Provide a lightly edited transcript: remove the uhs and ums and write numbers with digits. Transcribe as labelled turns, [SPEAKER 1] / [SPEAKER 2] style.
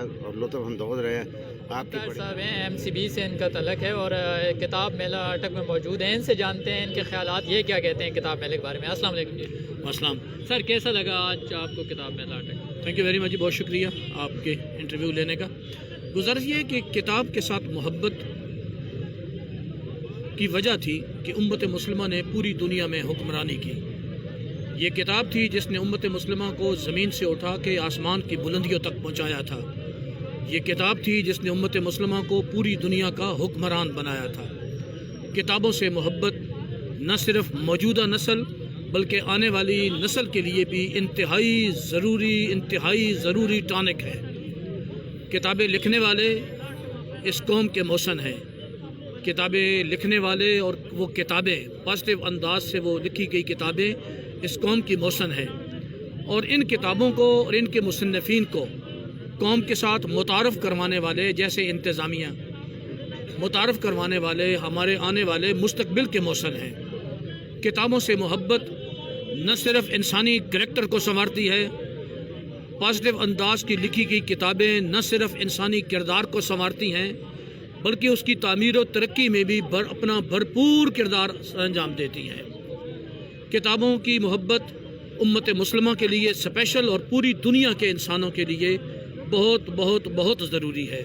[SPEAKER 1] دیکھا اور لطف اندوز رہے ہیں آپ کی
[SPEAKER 2] صاحب ہیں MCB سے ان کا تعلق ہے اور کتاب میلہ اٹک میں موجود ہیں، ان سے جانتے ہیں ان کے خیالات یہ کیا کہتے ہیں کتاب میلے کے بارے میں۔ السلام علیکم جی۔
[SPEAKER 3] السلام
[SPEAKER 2] سر کیسا لگا آج آپ کو کتاب میلہ اٹک؟
[SPEAKER 3] تھینک یو ویری مچ، بہت شکریہ آپ کے انٹرویو لینے کا۔ گزارش یہ ہے کہ کتاب کے ساتھ محبت کی وجہ تھی کہ امت مسلمہ نے پوری دنیا میں حکمرانی کی۔ یہ کتاب تھی جس نے امت مسلمہ کو زمین سے اٹھا کے آسمان کی بلندیوں تک پہنچایا تھا۔ یہ کتاب تھی جس نے امت مسلمہ کو پوری دنیا کا حکمران بنایا تھا۔ کتابوں سے محبت نہ صرف موجودہ نسل بلکہ آنے والی نسل کے لیے بھی انتہائی ضروری ٹانک ہے۔ کتابیں لکھنے والے اس قوم کے محسن ہیں۔ کتابیں لکھنے والے اور وہ کتابیں پازیٹیو انداز سے وہ لکھی گئی کتابیں اس قوم کی محسن ہیں، اور ان کتابوں کو اور ان کے مصنفین کو قوم کے ساتھ متعارف کروانے والے جیسے انتظامیہ، متعارف کروانے والے ہمارے آنے والے مستقبل کے محسن ہیں۔ کتابوں سے محبت نہ صرف انسانی کریکٹر کو سنوارتی ہے، پازیٹیو انداز کی لکھی گئی کتابیں نہ صرف انسانی کردار کو سنوارتی ہیں بلکہ اس کی تعمیر و ترقی میں بھی اپنا بھرپور کردار انجام دیتی ہیں۔ کتابوں کی محبت امت مسلمہ کے لیے اسپیشل اور پوری دنیا کے انسانوں کے لیے بہت بہت بہت ضروری ہے۔